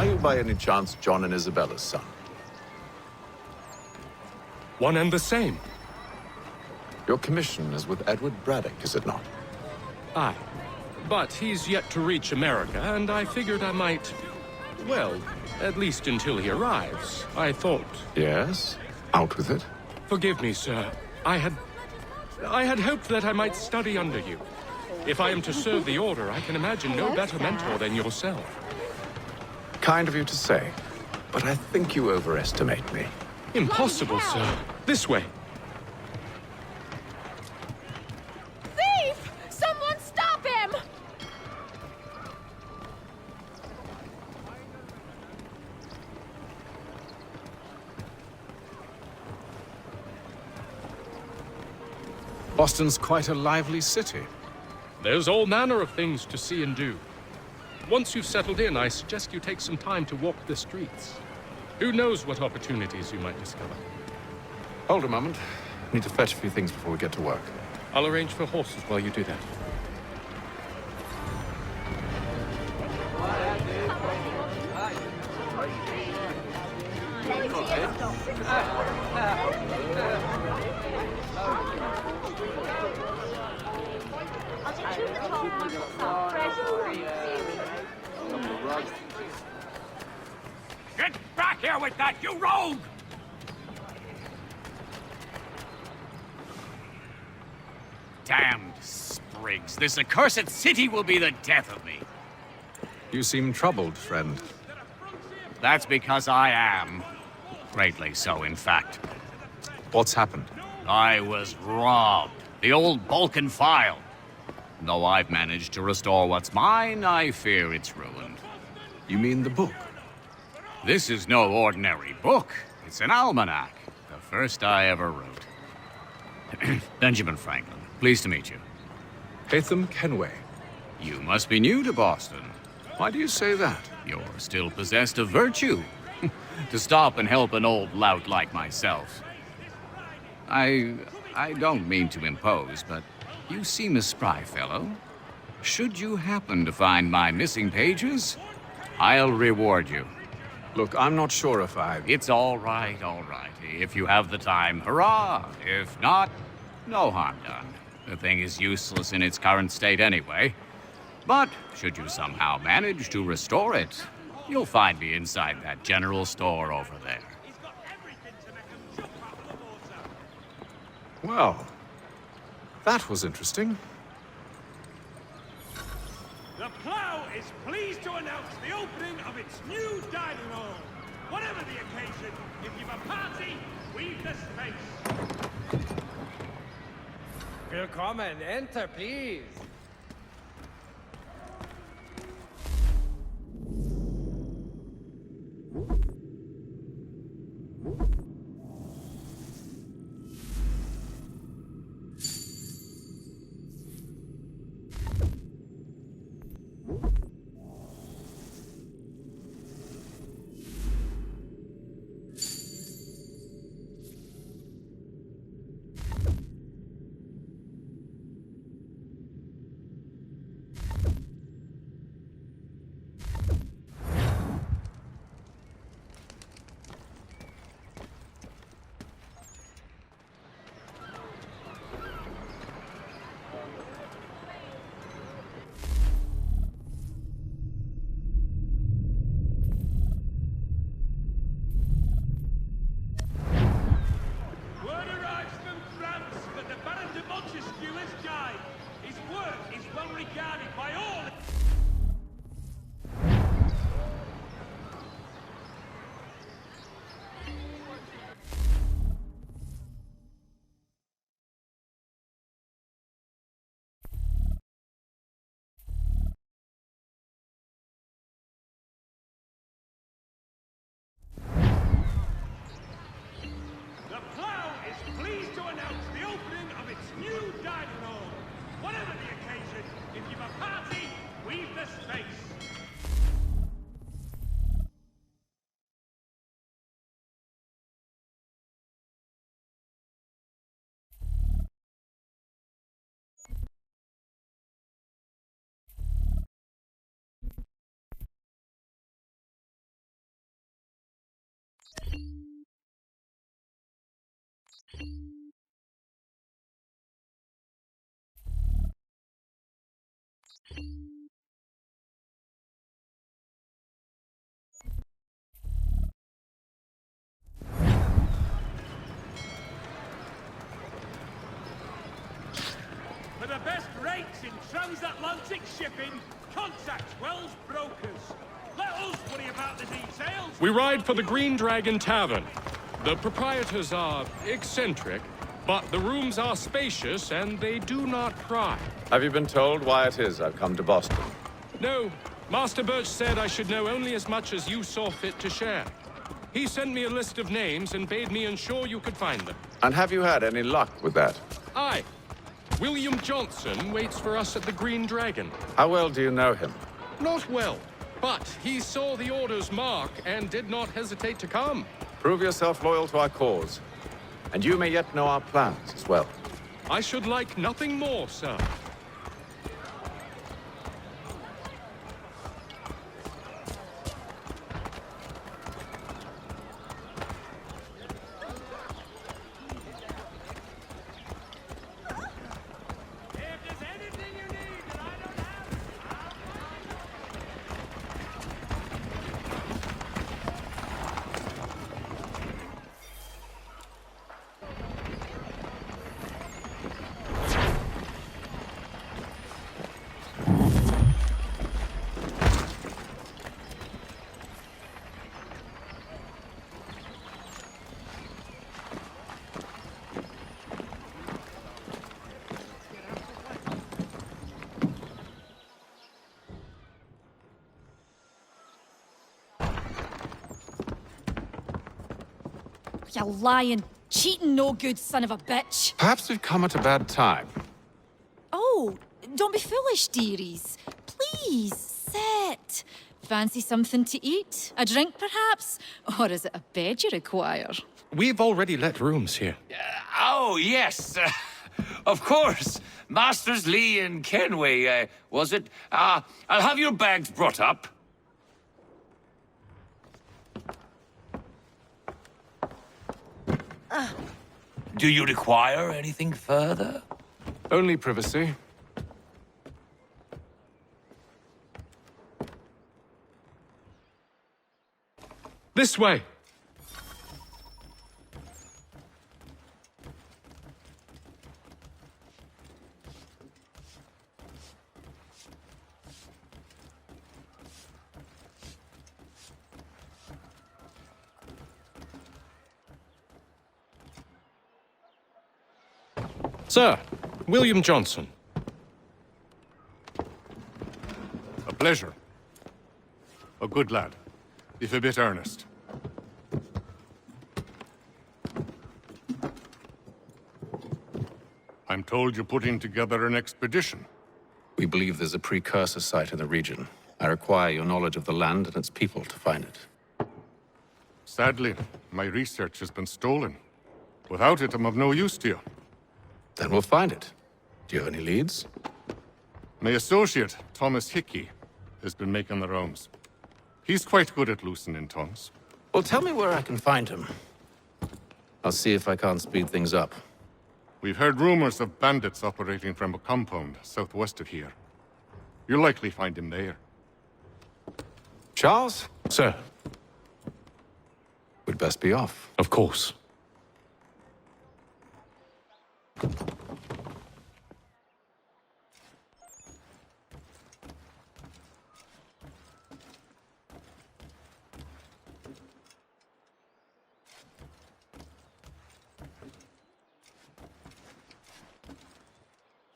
Are you by any chance John and Isabella's son? One and the same. Your commission is with Edward Braddock, is it not? Aye. But he's yet to reach America, and I figured I might... Well, at least until he arrives, I thought. Yes? Out with it. Forgive me, sir. I had hoped that I might study under you. If I am to serve the Order, I can imagine no better mentor than yourself. Kind of you to say, but I think you overestimate me. Impossible, sir. This way. Thief! Someone stop him! Boston's quite a lively city. There's all manner of things to see and do. Once you've settled in, I suggest you take some time to walk the streets. Who knows what opportunities you might discover. Hold a moment. Need to fetch a few things before we get to work. I'll arrange for horses while you do that. Get back here with that, you rogue! Damned sprigs. This accursed city will be the death of me. You seem troubled, friend. That's because I am. Greatly so, in fact. What's happened? I was robbed. The old Balkan file. Though I've managed to restore what's mine, I fear it's ruined. You mean the book? This is no ordinary book. It's an almanac. The first I ever wrote. Benjamin Franklin, pleased to meet you. Hatham Kenway. You must be new to Boston. Why do you say that? You're still possessed of virtue. To stop and help an old lout like myself. I don't mean to impose, but you seem a spry fellow. Should you happen to find my missing pages, I'll reward you. Look, I'm not sure if It's all right, all right. If you have the time, hurrah! If not, no harm done. The thing is useless in its current state anyway. But should you somehow manage to restore it, you'll find me inside that general store over there. Well, that was interesting. The Plough is pleased to announce the opening of its new dining hall. Whatever the occasion, if you've a party, we've the space. Willkommen, enter, please. Word arrives from France that the Baron de Montesquieu has died. His work is well regarded by all. The Plough is pleased to announce the opening of its new dining hall. Whatever the occasion, if you've a party, For the best rates in transatlantic shipping, contact Wells Brokers. Let us worry about the details. We ride for the Green Dragon Tavern. The proprietors are eccentric, but the rooms are spacious and they do not pry. Have you been told why it is I've come to Boston? No, Master Birch said I should know only as much as you saw fit to share. He sent me a list of names and bade me ensure you could find them. And have you had any luck with that? Aye. William Johnson waits for us at the Green Dragon. How well do you know him? Not well, but he saw the order's mark and did not hesitate to come. Prove yourself loyal to our cause. And you may yet know our plans as well. I should like nothing more, sir. If there's anything you need that I don't have, You lying, cheating, no good son of a bitch. Perhaps we've come at a bad time. Oh, don't be foolish, dearies. Please, sit. Fancy something to eat? A drink, perhaps? Or is it a bed you require? We've already let rooms here. Oh, yes. Of course. Masters Lee and Kenway, was it? I'll have your bags brought up. Do you require anything further? Only privacy. This way. Sir, William Johnson. A pleasure. A good lad, if a bit earnest. I'm told you're putting together an expedition. We believe there's a precursor site in the region. I require your knowledge of the land and its people to find it. Sadly, my research has been stolen. Without it, I'm of no use to you. Then we'll find it. Do you have any leads? My associate, Thomas Hickey, has been making the rounds. He's quite good at loosening tongues. Well, tell me where I can find him. I'll see if I can't speed things up. We've heard rumors of bandits operating from a compound southwest of here. You'll likely find him there. Charles? Sir, We'd best be off. of course.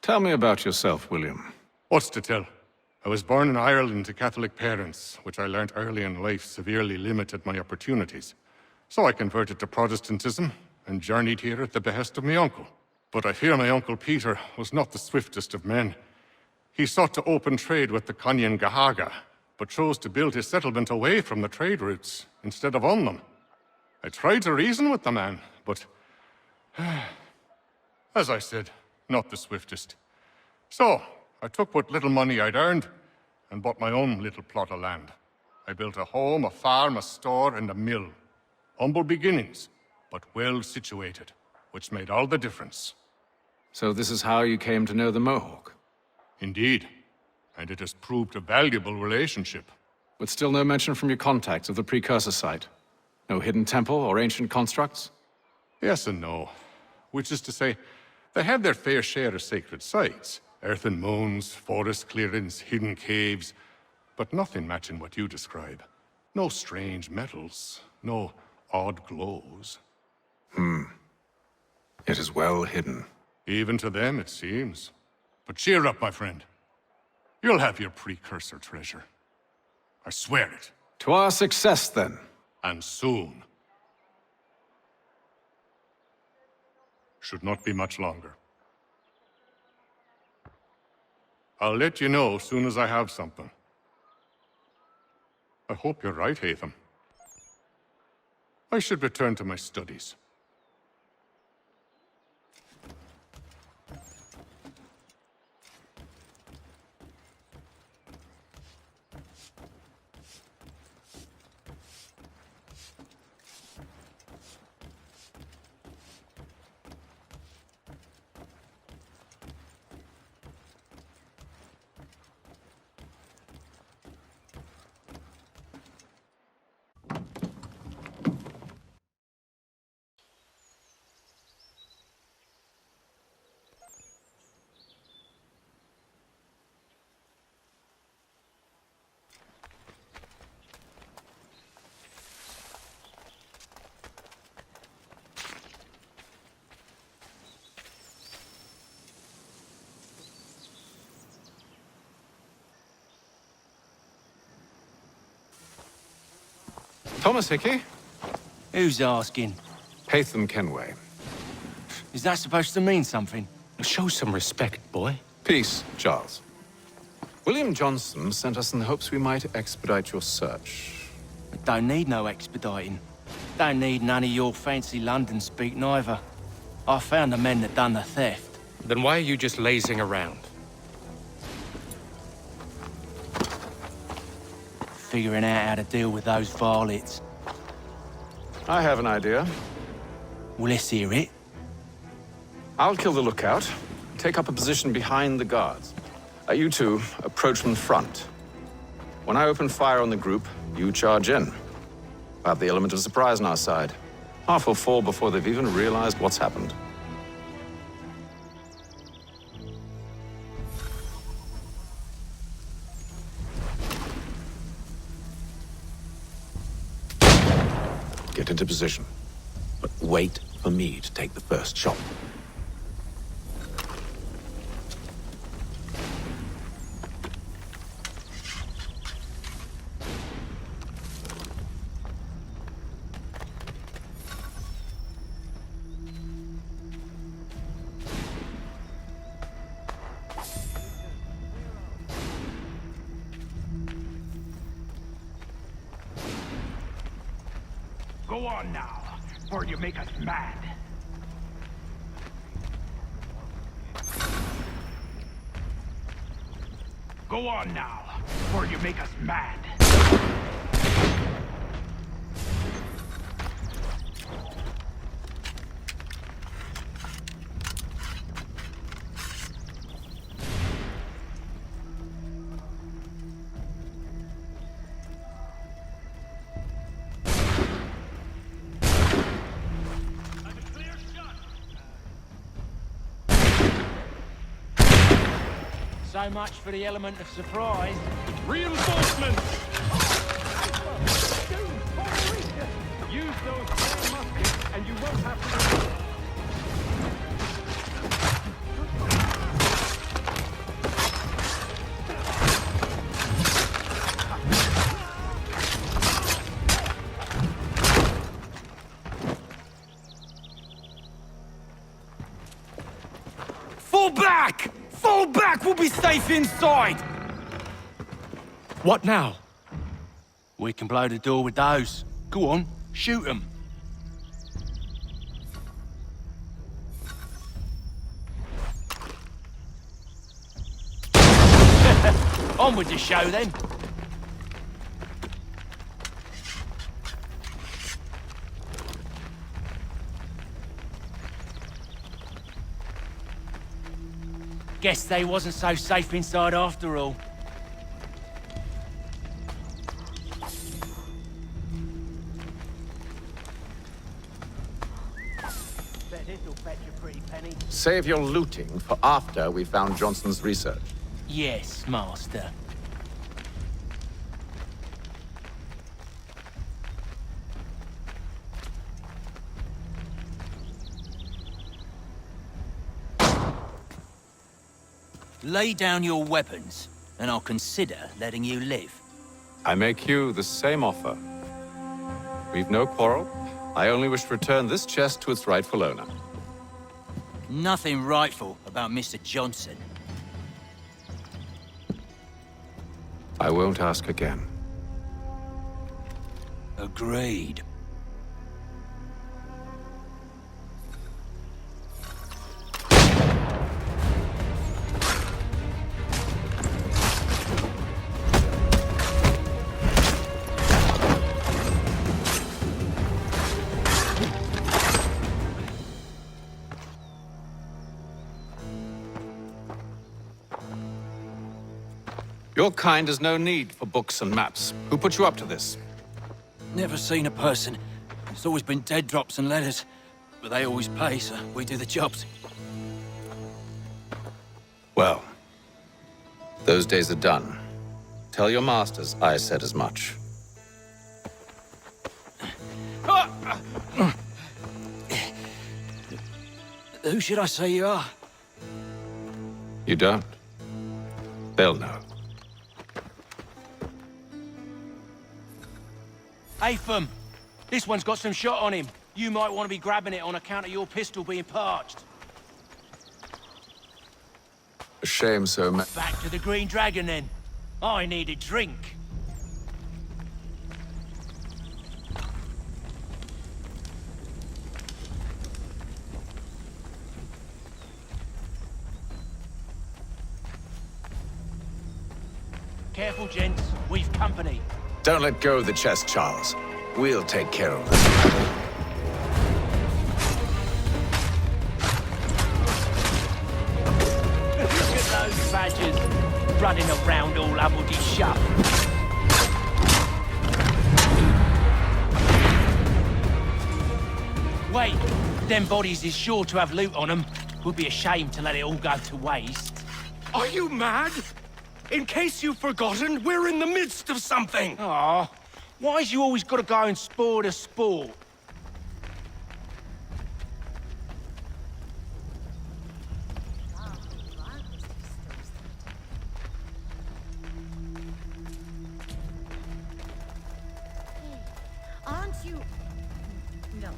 Tell me about yourself, William. What's to tell? I was born in Ireland to Catholic parents, which I learnt early in life severely limited my opportunities. So I converted to Protestantism and journeyed here at the behest of my uncle. But I fear my uncle Peter was not the swiftest of men. He sought to open trade with the Conyan Gahaga, but chose to build his settlement away from the trade routes instead of on them. I tried to reason with the man, but as I said, not the swiftest. So, I took what little money I'd earned and bought my own little plot of land. I built a home, a farm, a store, and a mill. Humble beginnings, but well situated, which made all the difference. So this is how you came to know the Mohawk? Indeed. and it has proved a valuable relationship. But still no mention from your contacts of the precursor site. No hidden temple or ancient constructs? Yes and no. Which is to say, they have their fair share of sacred sites. Earthen mounds, forest clearings, hidden caves, but nothing matching what you describe. No strange metals, no odd glows. It is well hidden. Even to them, it seems. But cheer up, my friend. You'll have your precursor treasure. I swear it. To our success, then. And soon. Should not be much longer. I'll let you know as soon as I have something. I hope you're right, Hatham. I should return to my studies. Thomas Hickey? Who's asking? Hatham Kenway. Is that supposed to mean something? Show some respect, boy. Peace, Charles. William Johnson sent us in the hopes we might expedite your search. I don't need no expediting. Don't need none of your fancy London speak neither. I found the men that done the theft. Then why are you just lazing around? Figuring out how to deal with those varlets. I have an idea. Well, let's hear it. I'll kill the lookout, take up a position behind the guards. You two approach from the front. When I open fire on the group, you charge in. We'll have the element of surprise on our side. Half will fall before they've even realized what's happened. Get into position, but wait for me to take the first shot. Go on now, or you make us mad. Go on now, or you make us mad. So much for the element of surprise. Reinforcements! Use those flame muskets, and you won't have to... Fall back! Fall back! We'll be safe inside! What now? We can blow the door with those. Go on, shoot them. On with the show, then. Guess they wasn't so safe inside after all. This'll fetch a pretty penny. Save your looting for after we found Johnson's research. Yes, master. Lay down your weapons, and I'll consider letting you live. I make you the same offer. We've no quarrel. I only wish to return this chest to its rightful owner. Nothing rightful about Mr. Johnson. I won't ask again. Agreed. Your kind has no need for books and maps. Who put you up to this? Never seen a person. It's always been dead drops and letters. But they always pay, so we do the jobs. Well, those days are done. Tell your masters I said as much. Who should I say you are? You don't? They'll know. Atham! This one's got some shot on him. You might want to be grabbing it on account of your pistol being parched. A shame so much. Back to the Green Dragon, then. I need a drink. Careful, gents. We've company. Don't let go of the chest, Charles. We'll take care of this. Look at those badgers running around all hubbledy shut. Wait, them bodies is sure to have loot on them. Would be a shame to let it all go to waste. Are you mad? In case you've forgotten, we're in the midst of something! Aw, why's you always gotta go and spoil the sport? Aren't you... No.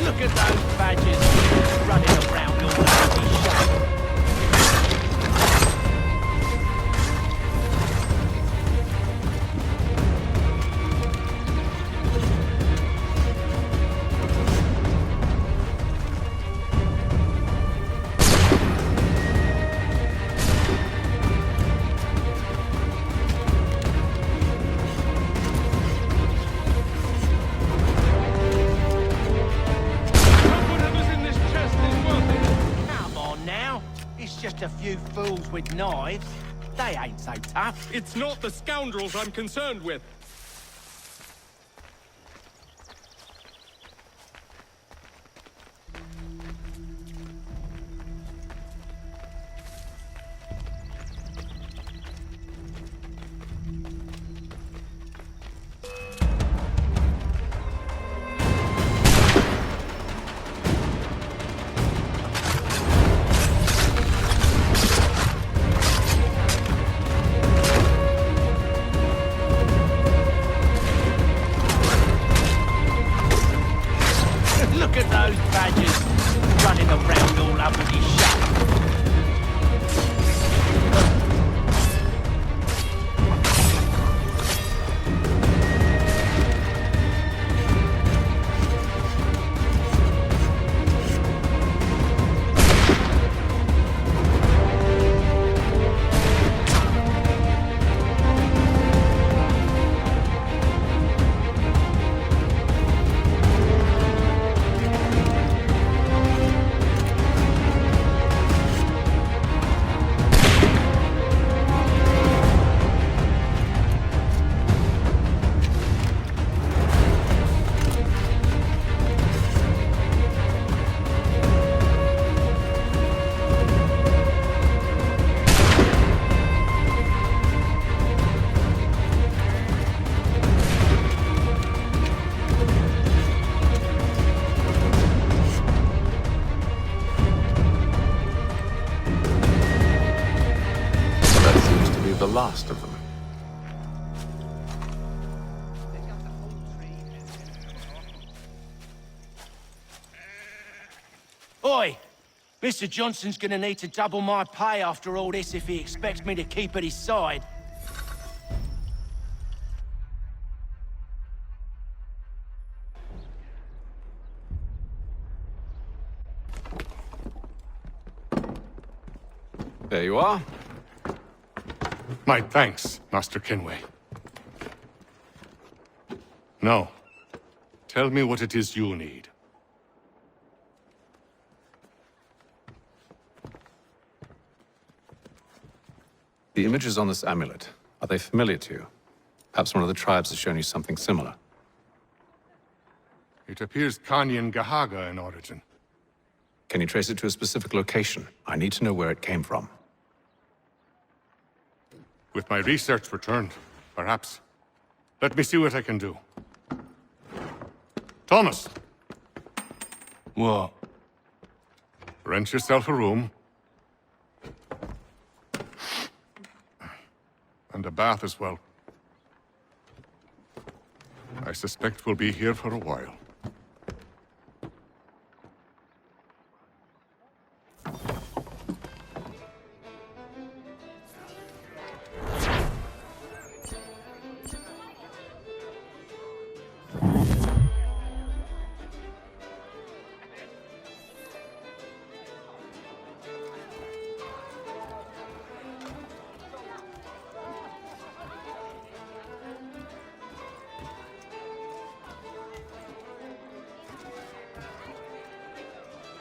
Look at those badgers running around all hubbledy shut. Whatever's in this chest is worth it! Come on now. It's just a few fools with knives. They ain't so tough. It's not the scoundrels I'm concerned with. Oi! Mr. Johnson's gonna need to double my pay after all this if he expects me to keep at his side. There you are. My thanks, Master Kenway. Now, tell me what it is you need. The images on this amulet, are they familiar to you? Perhaps one of the tribes has shown you something similar. It appears Kanyan Gahaga in origin. Can you trace it to a specific location? I need to know where it came from. With my research returned, perhaps. Let me see what I can do. Thomas! What? Rent yourself a room. And a bath as well. I suspect we'll be here for a while.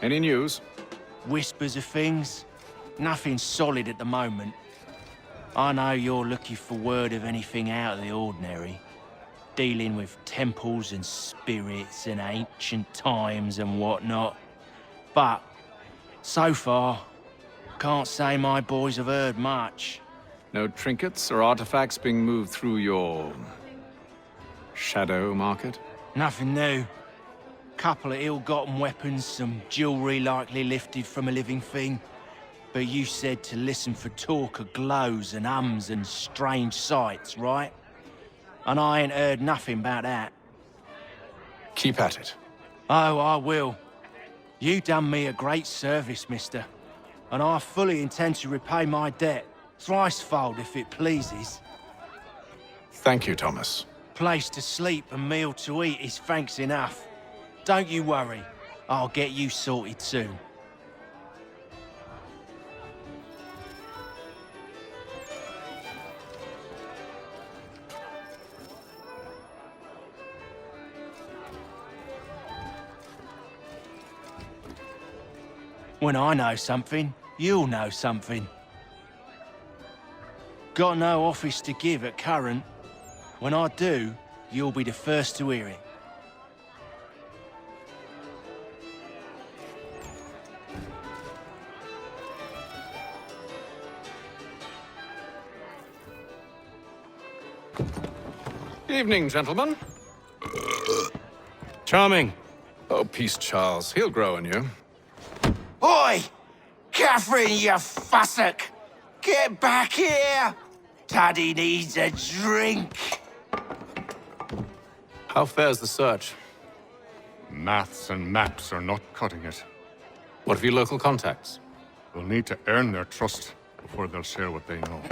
Any news? Whispers of things. Nothing solid at the moment. I know you're looking for word of anything out of the ordinary. Dealing with temples and spirits and ancient times and whatnot. But, so far, can't say my boys have heard much. No trinkets or artifacts being moved through your... shadow market? Nothing new. Couple of ill-gotten weapons, some jewelry likely lifted from a living thing. But you said to listen for talk of glows and ums and strange sights, right? And I ain't heard nothing about that. Keep at it. Oh, I will. You done me a great service, mister. And I fully intend to repay my debt. Thricefold, if it pleases. Thank you, Thomas. Place to sleep and meal to eat is thanks enough. Don't you worry. I'll get you sorted soon. When I know something, you'll know something. Got no office to give at current. When I do, you'll be the first to hear it. Evening, gentlemen. Charming. Oh, peace, Charles. He'll grow on you. Oi! Catherine, you fussock! Get back here! Taddy needs a drink! How fares the search? Maths and maps are not cutting it. What of your local contacts? We'll need to earn their trust before they'll share what they know.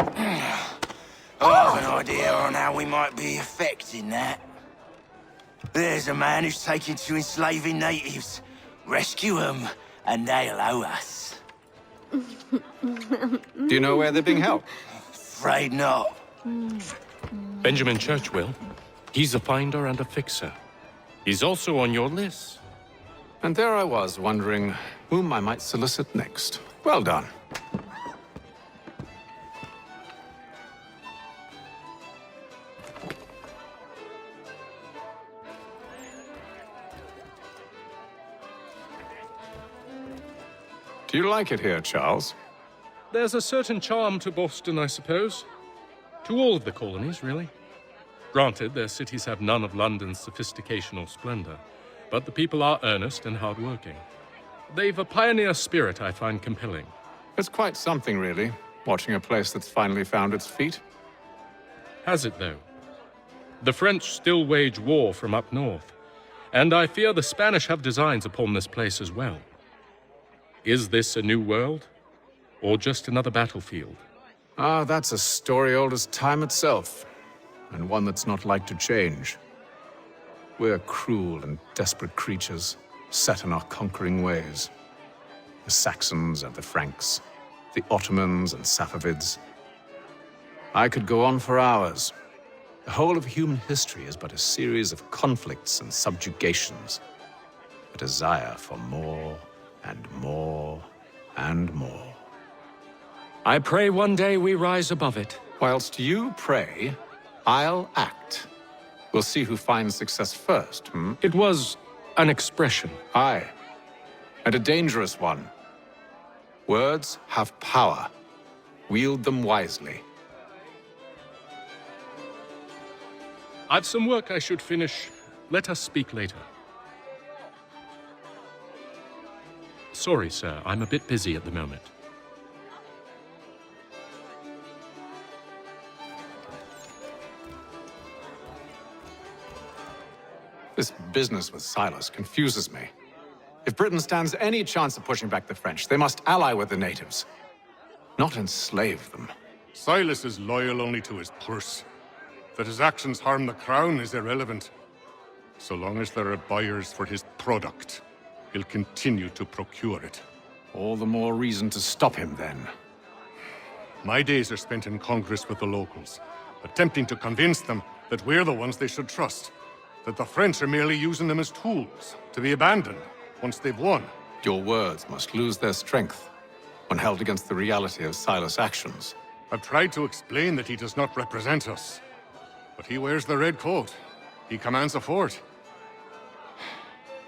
I have an idea on how we might be affecting that. There's a man who's taken to enslaving natives. Rescue them, and they'll owe us. Do you know where they're being held? Afraid not. Benjamin Church will. He's a finder and a fixer. He's also on your list. And there I was, wondering whom I might solicit next. Well done. Do you like it here, Charles? There's a certain charm to Boston, I suppose. To all of the colonies, really. Granted, their cities have none of London's sophistication or splendor, but the people are earnest and hardworking. They've a pioneer spirit I find compelling. It's quite something, really, watching a place that's finally found its feet. Has it, though? The French still wage war from up north, and I fear the Spanish have designs upon this place as well. Is this a new world? Or just another battlefield? Ah, that's a story old as time itself, and one that's not like to change. We're cruel and desperate creatures, set in our conquering ways. The Saxons and the Franks, the Ottomans and Safavids. I could go on for hours. The whole of human history is but a series of conflicts and subjugations, a desire for more and more and more. I pray one day we rise above it. Whilst you pray, I'll act. We'll see who finds success first, It was an expression. Aye, and a dangerous one. Words have power. Wield them wisely. I've some work I should finish. Let us speak later. Sorry, sir. I'm a bit busy at the moment. This business with Silas confuses me. If Britain stands any chance of pushing back the French, they must ally with the natives, not enslave them. Silas is loyal only to his purse. That his actions harm the crown is irrelevant. So long as there are buyers for his product, he'll continue to procure it. All the more reason to stop him, then. My days are spent in Congress with the locals, attempting to convince them that we're the ones they should trust, that the French are merely using them as tools, to be abandoned once they've won. Your words must lose their strength when held against the reality of Silas' actions. I've tried to explain that he does not represent us, but he wears the red coat. He commands a fort.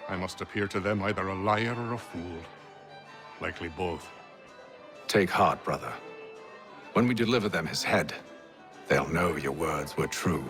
I must appear to them either a liar or a fool. Likely both. Take heart, brother. When we deliver them his head, they'll know your words were true.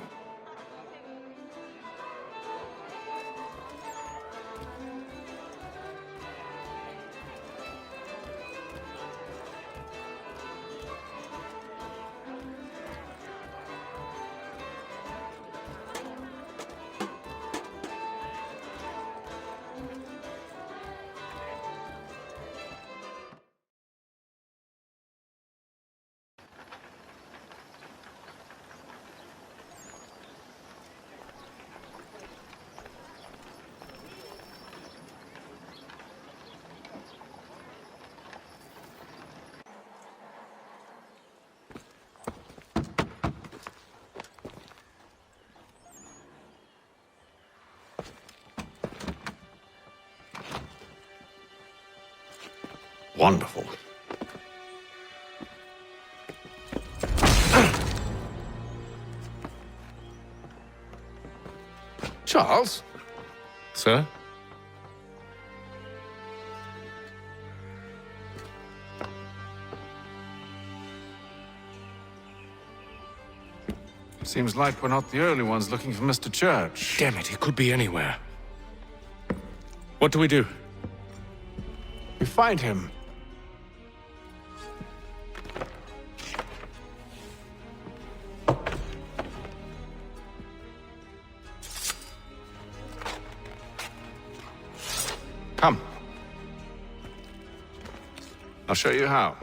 Wonderful. Charles? Sir? Seems like we're not the only ones looking for Mr. Church. Damn it, he could be anywhere. What do we do? We find him. Come. I'll show you how.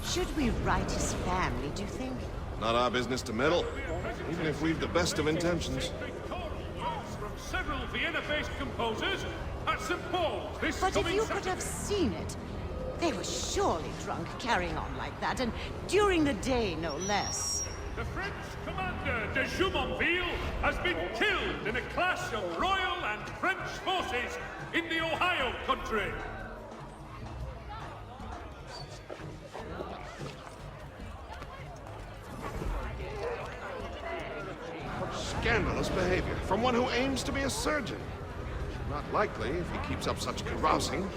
Should we write his family, do you think? Not our business to meddle, even if we've the best of intentions. From several Vienna-based composers at St. Paul's this But if coming you could Saturday. have seen it, they were surely drunk carrying on like that, and during the day, no less. The French commander de Jumonville has been killed in a clash of Royal and French forces in the Ohio country. Scandalous behavior from one who aims to be a surgeon. Not likely if he keeps up such carousing.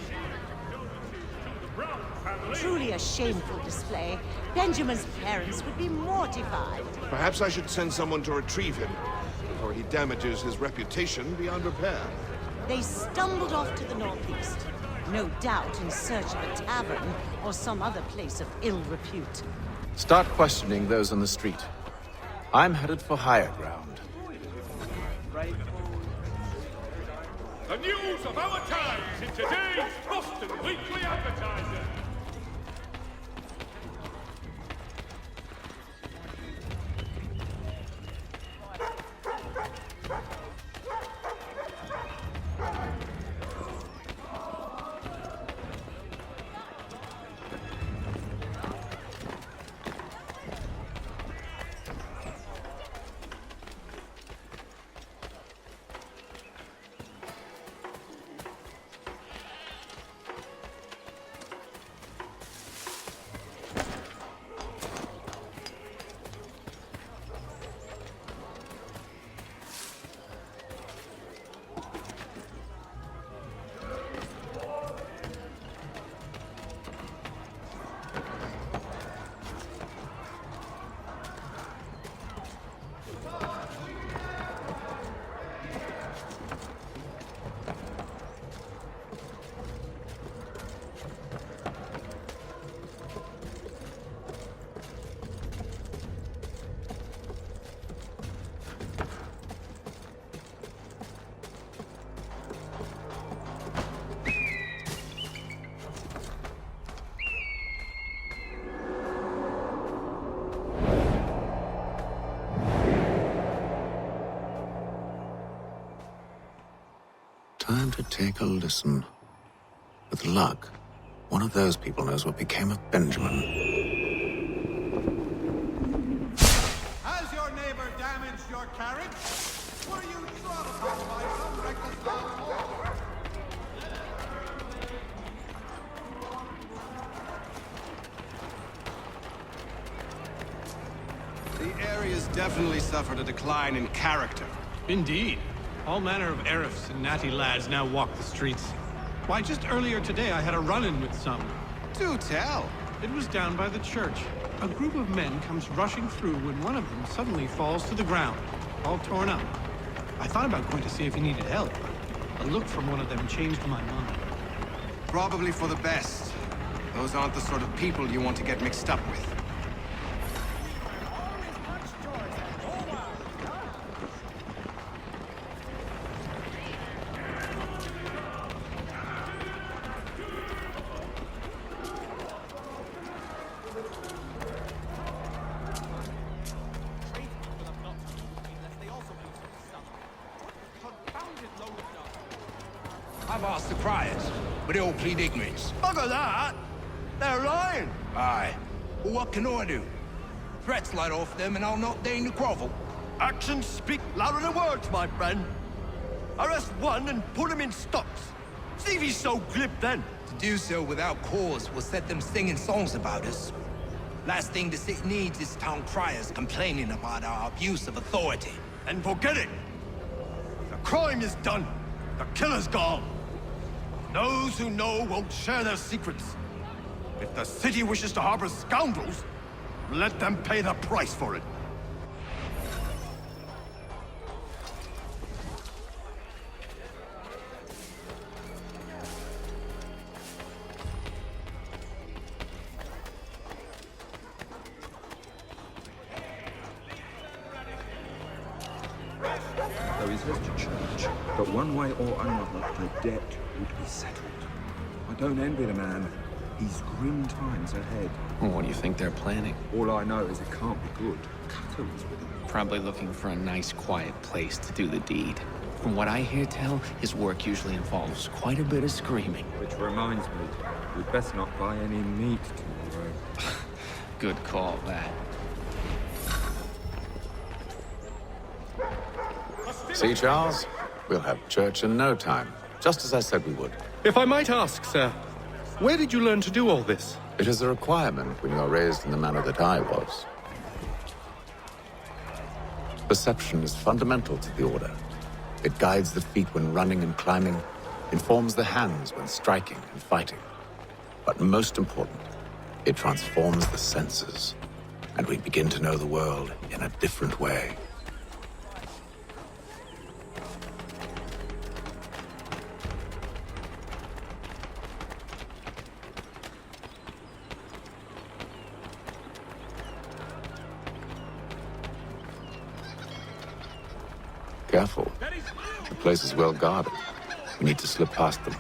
Truly a shameful display. Benjamin's parents would be mortified. Perhaps I should send someone to retrieve him. or he damages his reputation beyond repair. They stumbled off to the northeast, no doubt in search of a tavern or some other place of ill repute. Start questioning those on the street. I'm headed for higher ground. The news of our times in today's Boston Weekly Advertiser. Time to take a listen. With luck, one of those people knows what became of Benjamin. Has your neighbor damaged your carriage? Were you trod upon by some reckless asshole? The area's definitely suffered a decline in character. Indeed. All manner of Arifs and natty lads now walk the streets. Why, just earlier today I had a run-in with some. Do tell. It was down by the church. A group of men comes rushing through when one of them suddenly falls to the ground, all torn up. I thought about going to see if he needed help, but a look from one of them changed my mind. Probably for the best. Those aren't the sort of people you want to get mixed up with. I've asked the criers, but they all plead ignorance. Bugger that! They're lying! Aye. Well, what can I do? Threats light off them and I'll not deign to grovel. Actions speak louder than words, my friend. Arrest one and put him in stocks. See if he's so glib then. To do so without cause will set them singing songs about us. Last thing the city needs is town criers complaining about our abuse of authority. And forget it! The crime is done. The killer's gone. Those who know won't share their secrets. If the city wishes to harbor scoundrels, let them pay the price for it. There is left to church, but one way or another, the debt would be settled. I don't envy the man. He's grim times ahead. Well, what do you think they're planning? All I know is it can't be good. Cutter's with him. Probably looking for a nice, quiet place to do the deed. From what I hear tell, his work usually involves quite a bit of screaming. Which reminds me, we'd best not buy any meat tomorrow. Good call, that. See, Charles? We'll have church in no time, just as I said we would. If I might ask, sir, where did you learn to do all this? It is a requirement when you are raised in the manner that I was. Perception is fundamental to the Order. It guides the feet when running and climbing, informs the hands when striking and fighting. But most important, it transforms the senses, and we begin to know the world in a different way. Careful. The place is well guarded. We need to slip past them.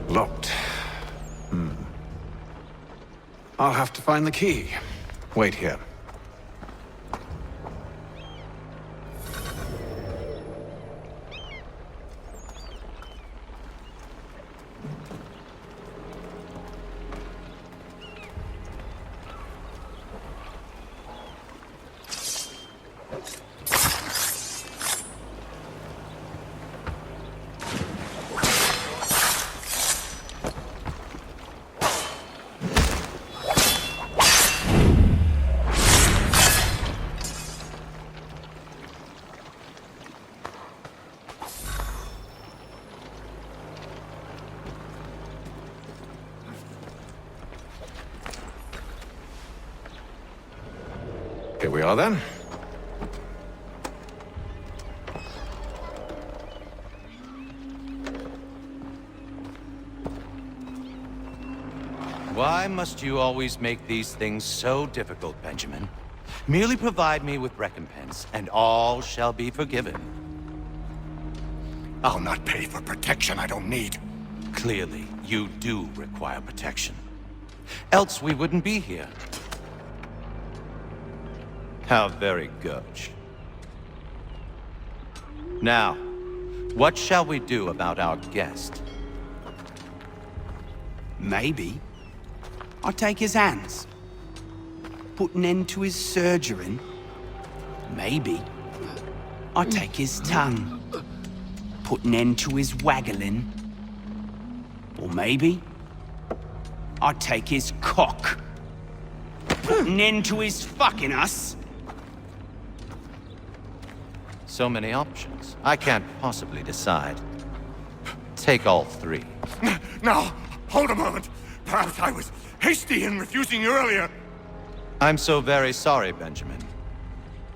Locked. I'll have to find the key. Wait here. Here we are, then. Why must you always make these things so difficult, Benjamin? Merely provide me with recompense, and all shall be forgiven. I'll not pay for protection I don't need. Clearly, you do require protection. Else we wouldn't be here. How very gauche. Now, what shall we do about our guest? Maybe I'll take his hands. Put an end to his surgering. Maybe I'll take his tongue. Put an end to his waggling. Or maybe I'll take his cock. Put an end to his fucking us. So many options. I can't possibly decide. Take all three. Now, hold a moment. Perhaps I was hasty in refusing you earlier. I'm so very sorry, Benjamin.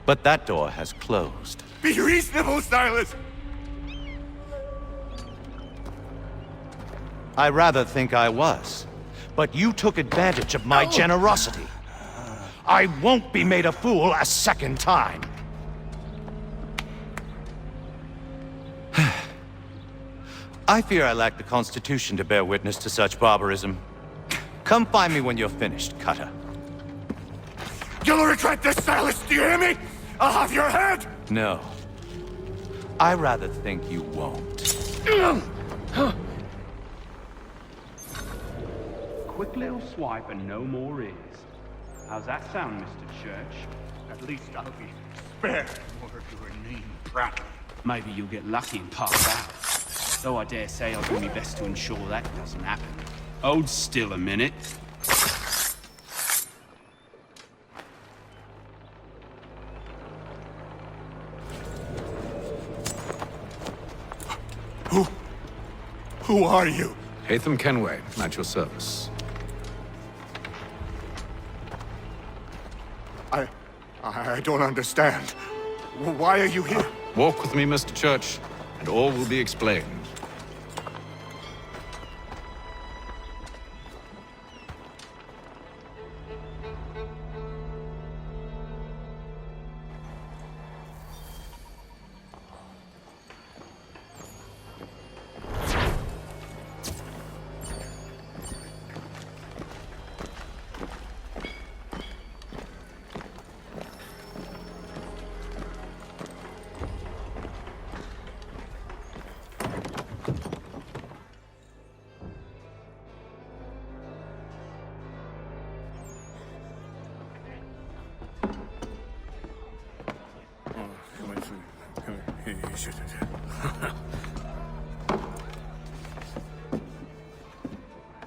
But that door has closed. Be reasonable, Silas. I rather think I was. But you took advantage of my generosity. I won't be made a fool a second time. I fear I lack the constitution to bear witness to such barbarism. Come find me when you're finished, Cutter. You'll regret this, Silas, do you hear me? I'll have your head! No. I rather think you won't. Quick little swipe and no more is. How's that sound, Mr. Church? At least I'll be spared more to a mean brat. Maybe you'll get lucky and pass out. Though I dare say I'll do my best to ensure that doesn't happen. Hold still a minute. Who are you? Hatham Kenway, at your service. I don't understand. Why are you here? Walk with me, Mr. Church, and all will be explained.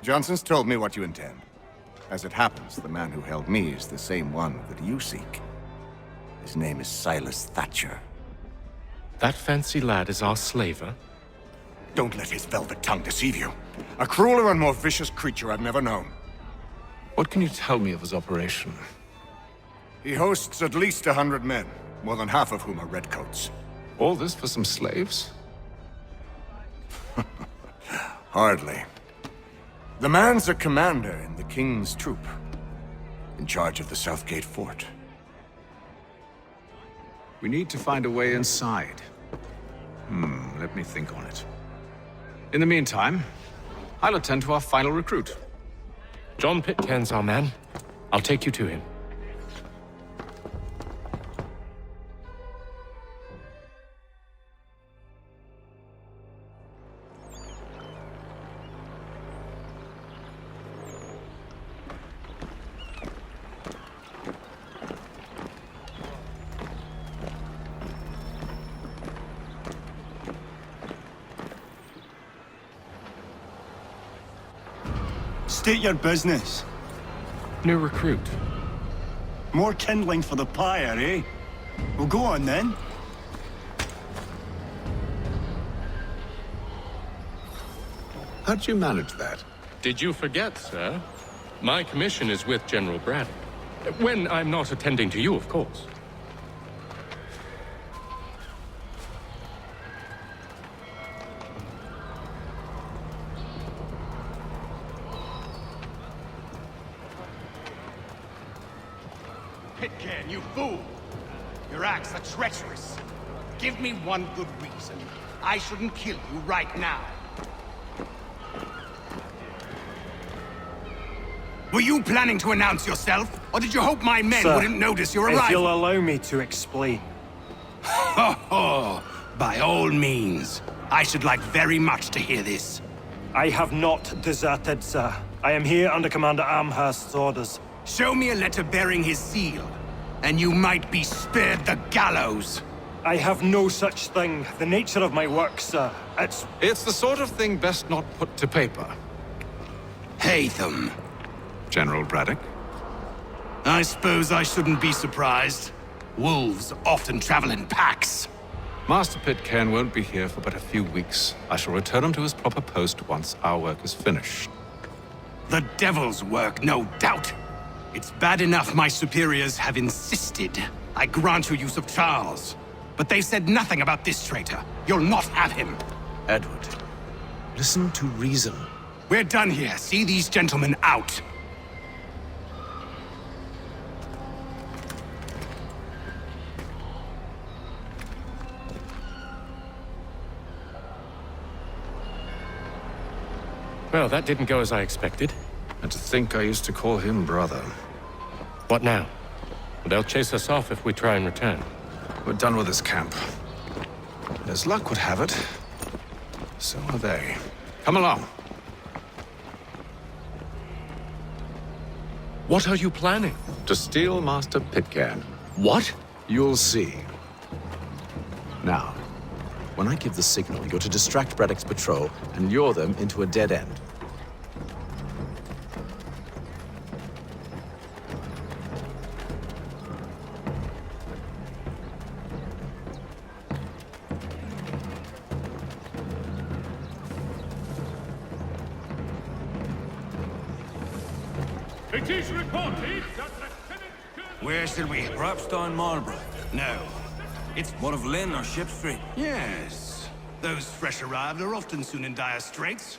Johnson's told me what you intend. As it happens, the man who held me is the same one that you seek. His name is Silas Thatcher. That fancy lad is our slaver? Don't let his velvet tongue deceive you. A crueler and more vicious creature I've never known. What can you tell me of his operation? He hosts at least 100 men, more than half of whom are redcoats. All this for some slaves? Hardly. The man's a commander in the King's troop, in charge of the Southgate Fort. We need to find a way inside. Let me think on it. In the meantime, I'll attend to our final recruit. John Pitcairn's our man. I'll take you to him. State your business. New recruit. More kindling for the pyre, eh? Well, go on then. How'd you manage that? Did you forget, sir? My commission is with General Braddock. When I'm not attending to you, of course. Pitcairn, you fool! Your acts are treacherous. Give me one good reason. I shouldn't kill you right now. Were you planning to announce yourself? Or did you hope my men wouldn't notice your arrival? If you'll allow me to explain. Ho ho! By all means. I should like very much to hear this. I have not deserted, sir. I am here under Commander Amherst's orders. Show me a letter bearing his seal, and you might be spared the gallows. I have no such thing. The nature of my work, sir, It's the sort of thing best not put to paper. Hatham. General Braddock? I suppose I shouldn't be surprised. Wolves often travel in packs. Master Pitcairn won't be here for but a few weeks. I shall return him to his proper post once our work is finished. The devil's work, no doubt. It's bad enough my superiors have insisted I grant you use of Charles. But they said nothing about this traitor. You'll not have him. Edward, listen to reason. We're done here. See these gentlemen out. Well, that didn't go as I expected. And to think I used to call him brother. What now? They'll chase us off if we try and return. We're done with this camp. And as luck would have it, so are they. Come along. What are you planning? To steal Master Pitcairn. What? You'll see. Now, when I give the signal, you're to distract Braddock's patrol and lure them into a dead end. It is reported that Where shall we? Perhaps down Marlborough? No. It's one of Lynn or Ship Street. Yes. Those fresh arrived are often soon in dire straits.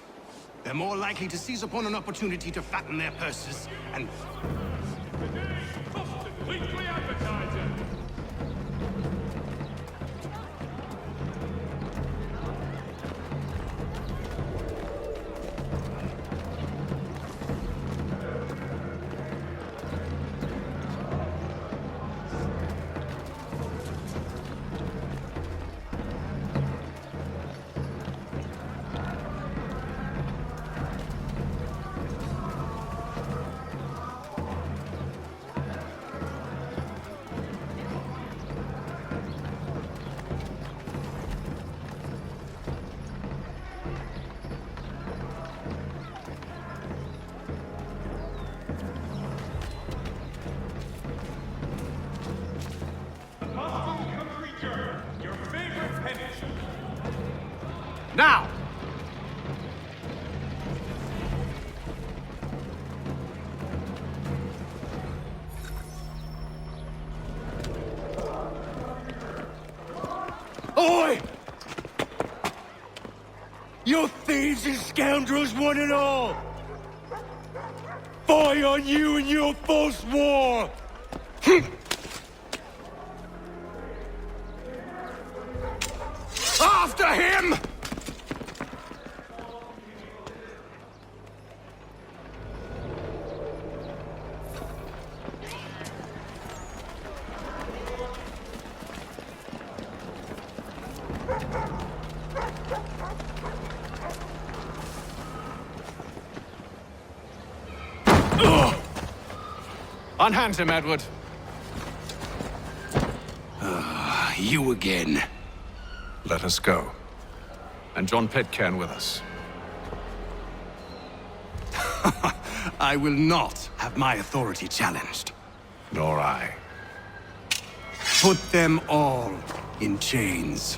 They're more likely to seize upon an opportunity to fatten their purses and... Weekly Advertiser. Now! Oi! You thieves and scoundrels, one and all! Fie on you and your false war! After him! Unhand him, Edward. You again. Let us go. And John Pitcairn with us. I will not have my authority challenged. Nor I. Put them all in chains.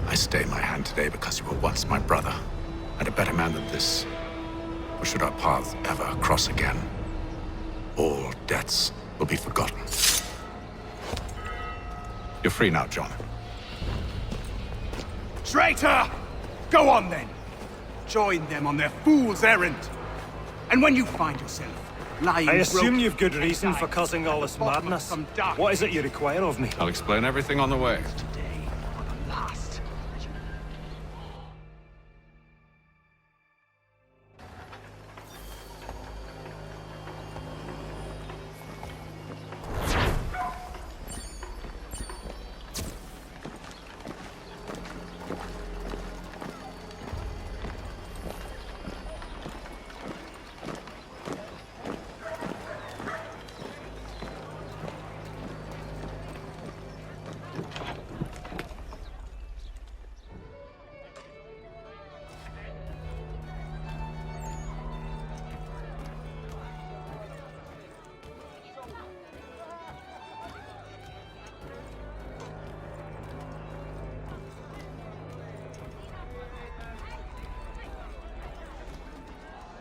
I stay my hand today because you were once my brother, and a better man than this. Or should our paths ever cross again, all debts will be forgotten. You're free now, John. Traitor! Go on then! Join them on their fool's errand! And when you find yourself lying I assume broke you've good reason for causing all this madness. What is it you require of me? I'll explain everything on the way.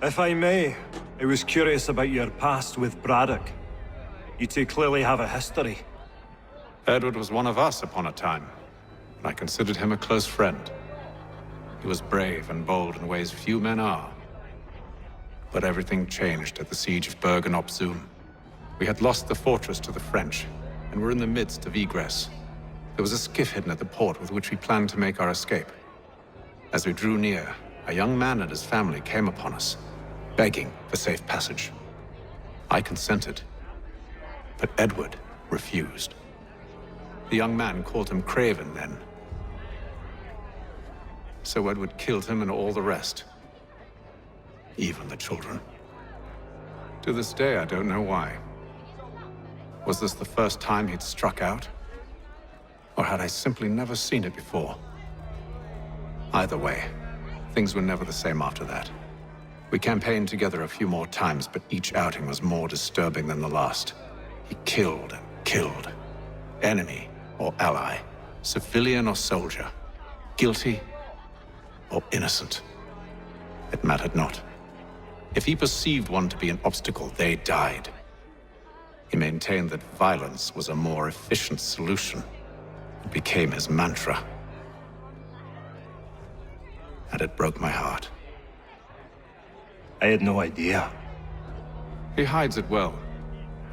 If I may, I was curious about your past with Braddock. You two clearly have a history. Edward was one of us upon a time, and I considered him a close friend. He was brave and bold in ways few men are. But everything changed at the siege of Bergen op Zoom. We had lost the fortress to the French, and were in the midst of egress. There was a skiff hidden at the port with which we planned to make our escape. As we drew near, a young man and his family came upon us, begging for safe passage. I consented, but Edward refused. The young man called him Craven then. So Edward killed him and all the rest. Even the children. To this day, I don't know why. Was this the first time he'd struck out? Or had I simply never seen it before? Either way, things were never the same after that. We campaigned together a few more times, but each outing was more disturbing than the last. He killed and killed. Enemy or ally, civilian or soldier, guilty or innocent. It mattered not. If he perceived one to be an obstacle, they died. He maintained that violence was a more efficient solution. It became his mantra. And it broke my heart. I had no idea. He hides it well,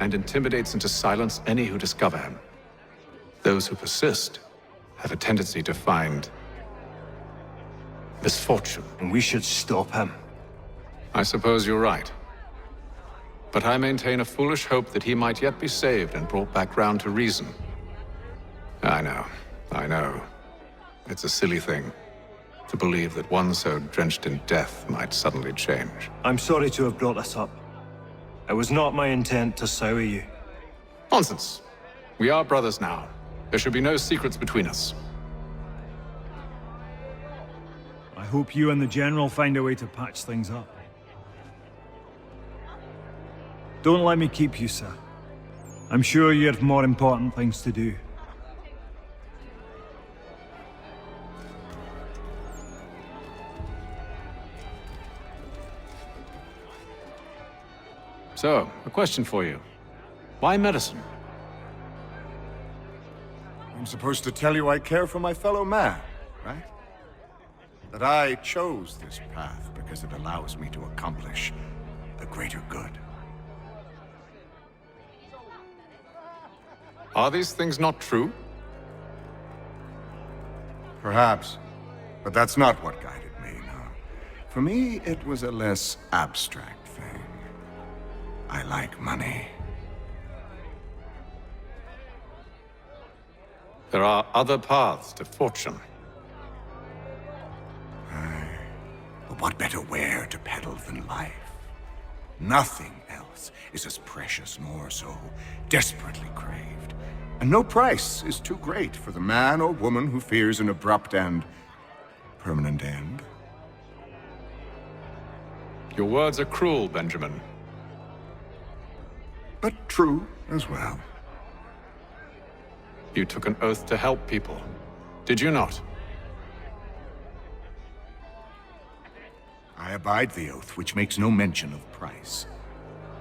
and intimidates into silence any who discover him. Those who persist have a tendency to find misfortune. And we should stop him. I suppose you're right. But I maintain a foolish hope that he might yet be saved and brought back round to reason. I know. It's a silly thing to believe that one so drenched in death might suddenly change. I'm sorry to have brought this up. It was not my intent to sour you. Nonsense. We are brothers now. There should be no secrets between us. I hope you and the General find a way to patch things up. Don't let me keep you, sir. I'm sure you have more important things to do. So, a question for you. Why medicine? I'm supposed to tell you I care for my fellow man, right? That I chose this path because it allows me to accomplish the greater good. Are these things not true? Perhaps. But that's not what guided me, no. For me, it was a less abstract thing. I like money. There are other paths to fortune. But what better ware to peddle than life? Nothing else is as precious nor so desperately craved. And no price is too great for the man or woman who fears an abrupt and permanent end. Your words are cruel, Benjamin. But true as well. You took an oath to help people, did you not? I abide the oath, which makes no mention of price.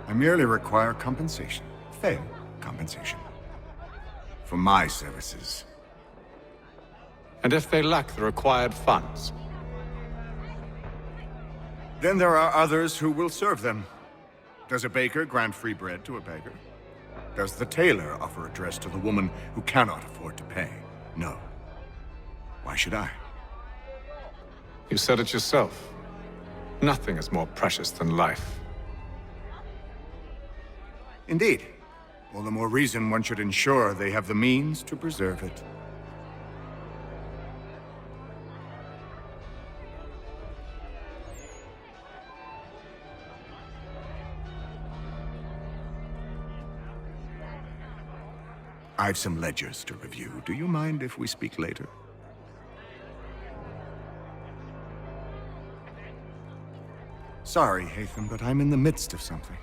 I merely require compensation, fair compensation, for my services. And if they lack the required funds? Then there are others who will serve them. Does a baker grant free bread to a beggar? Does the tailor offer a dress to the woman who cannot afford to pay? No. Why should I? You said it yourself. Nothing is more precious than life. Indeed. All the more reason one should ensure they have the means to preserve it. I've some ledgers to review. Do you mind if we speak later? Sorry, Hatham, but I'm in the midst of something.